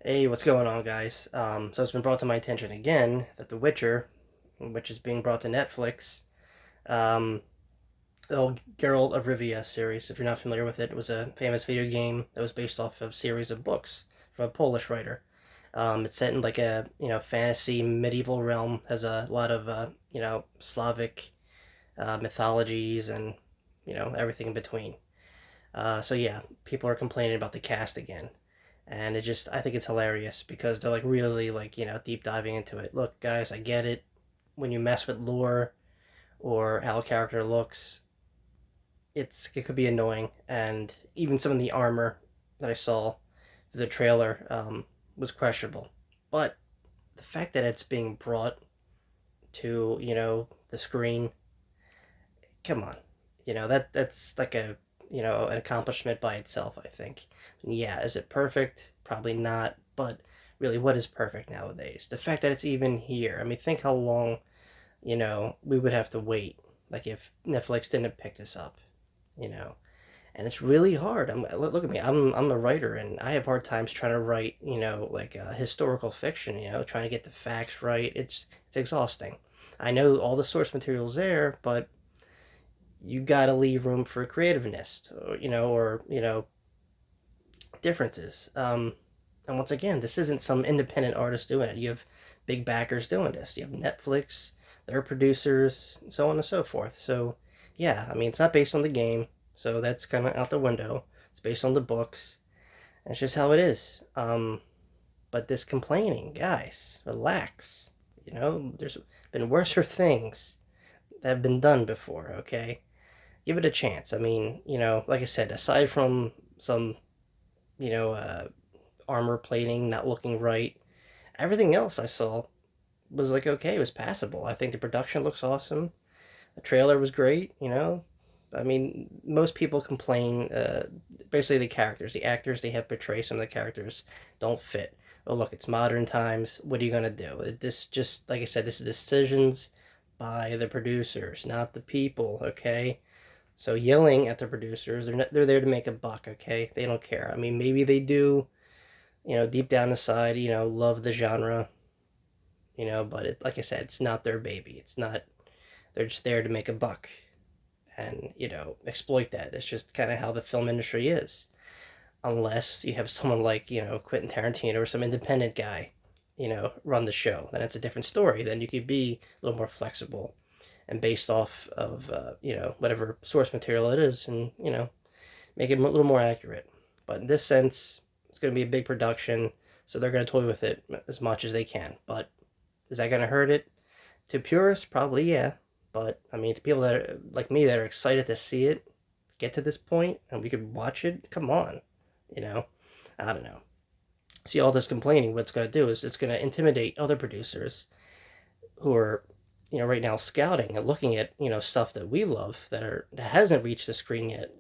Hey, what's going on, guys? So it's been brought to my attention again that The Witcher, which is being brought to Netflix, um, the old Geralt of Rivia series, if you're not familiar with it, it was a famous video game that was based off of a series of books from a Polish writer. It's set in like a fantasy medieval realm, has a lot of Slavic mythologies and everything in between. So yeah, people are complaining about the cast again, and I think it's hilarious because they're like really like deep diving into it. Look, guys, I get it. When you mess with lore or how a character looks, it could be annoying, and even some of the armor that I saw through the trailer was questionable. But the fact that it's being brought to the screen, come on, that's like a an accomplishment by itself, I think. And yeah, is it perfect? Probably not, but really, what is perfect nowadays? The fact that it's even here. I mean, think how long we would have to wait, like if Netflix didn't pick this up, you know. And it's really hard. Look at me. I'm a writer, and I have hard times trying to write, like historical fiction. Trying to get the facts right. It's exhausting. I know all the source material's there, but you got to leave room for creativeness, or differences. And once again, this isn't some independent artist doing it. You have big backers doing this. You have Netflix, their producers, and so on and so forth. So, yeah, I mean, it's not based on the game, so that's kind of out the window. It's based on the books. And it's just how it is. But this complaining, guys, relax. There's been worser things that have been done before, okay? Give it a chance. I mean, like I said, aside from some, you know, uh, armor plating not looking right, everything else I saw was like okay, it was passable. I think the production looks awesome. The trailer was great. I mean, most people complain. Basically, the characters, the actors they have portray some of the characters don't fit. Oh, look, it's modern times. What are you gonna do? This just like I said, this is decisions by the producers, not the people. Okay, so yelling at the producers, they're there to make a buck, okay? They don't care. I mean, maybe they do, deep down inside, love the genre, but like I said, it's not their baby. It's not. They're just there to make a buck and exploit that. It's just kind of how the film industry is. Unless you have someone like Quentin Tarantino or some independent guy, run the show, then it's a different story. Then you could be a little more flexible and based off of whatever source material it is, and make it a little more accurate. But in this sense, it's going to be a big production, so they're going to toy with it as much as they can. But is that going to hurt it? To purists, probably yeah. But I mean, to people that are like me that are excited to see it get to this point and we could watch it, come on, you know. I don't know. See, all this complaining, what it's going to do is it's going to intimidate other producers who are right now scouting and looking at stuff that we love that hasn't reached the screen yet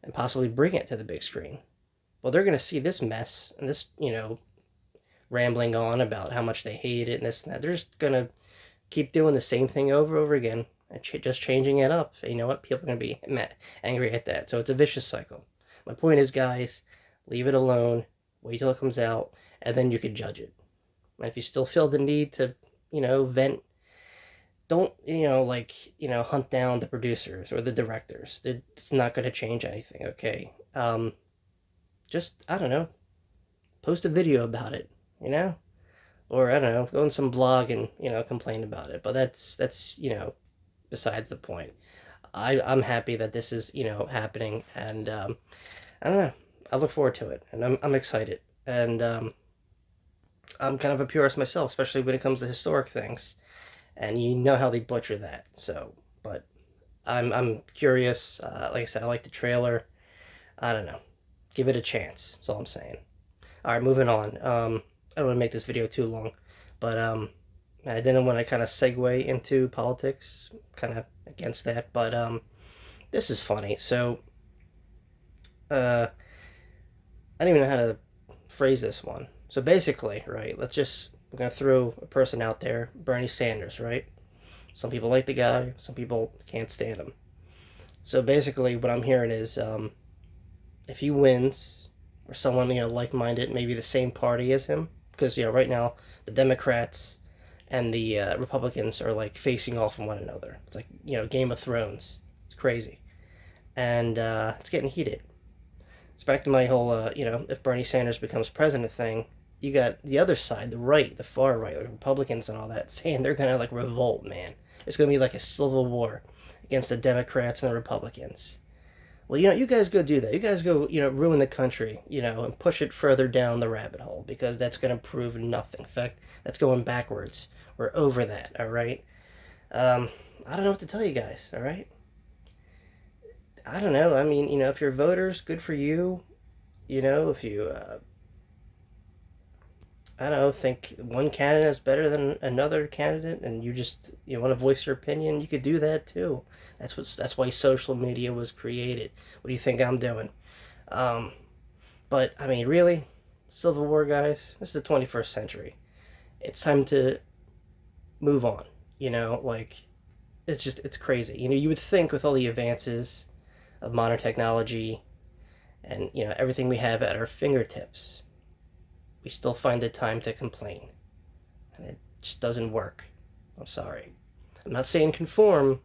and possibly bring it to the big screen. Well, they're going to see this mess and this rambling on about how much they hate it and this and that. They're just going to keep doing the same thing over and over again and just changing it up. And you know what? People are going to be angry at that. So it's a vicious cycle. My point is, guys, leave it alone. Wait till it comes out, and then you can judge it. And if you still feel the need to, vent, don't hunt down the producers or the directors. It's not going to change anything. Okay. Just I don't know. Post a video about it. You know, or I don't know, go on some blog and complain about it. But that's besides the point. I'm happy that this is happening, and I don't know. I look forward to it, and I'm excited, and I'm kind of a purist myself, especially when it comes to historic things, and you know how they butcher that. So, but I'm curious. Like I said, I like the trailer. I don't know. Give it a chance. That's all I'm saying. All right, moving on. I don't want to make this video too long, but I didn't want to kind of segue into politics, kind of against that. But this is funny. So uh, I don't even know how to phrase this one. So basically, right? We're gonna throw a person out there, Bernie Sanders, right? Some people like the guy, some people can't stand him. So basically, what I'm hearing is, if he wins, or someone, like-minded, maybe the same party as him, because right now the Democrats and the Republicans are like facing off from one another. It's like Game of Thrones. It's crazy, and it's getting heated. It's back to my whole if Bernie Sanders becomes president thing. You got the other side, the right, the far right, like Republicans and all that, saying they're gonna like revolt. Man, it's gonna be like a civil war against the Democrats and the Republicans. Well, you guys go do that. You guys go, ruin the country, and push it further down the rabbit hole, because that's going to prove nothing. In fact, that's going backwards. We're over that, all right? I don't know what to tell you guys, all right? I don't know. I mean, if you're voters, good for you. If you, I don't know, think one candidate is better than another candidate, and you want to voice your opinion, you could do that too. That's why social media was created. What do you think I'm doing? Um, but I mean, really, Civil War, guys. This is the 21st century. It's time to move on. Like it's crazy. You would think with all the advances of modern technology and everything we have at our fingertips, we still find the time to complain, and it just doesn't work. I'm sorry. I'm not saying conform.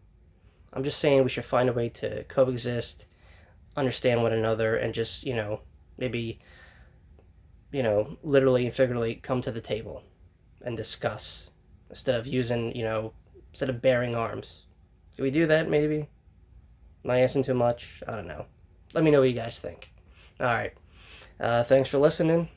I'm just saying we should find a way to coexist, understand one another, and just maybe literally and figuratively come to the table and discuss instead of instead of bearing arms. Can we do that? Maybe. Am I asking too much? I don't know. Let me know what you guys think. All right. Thanks for listening.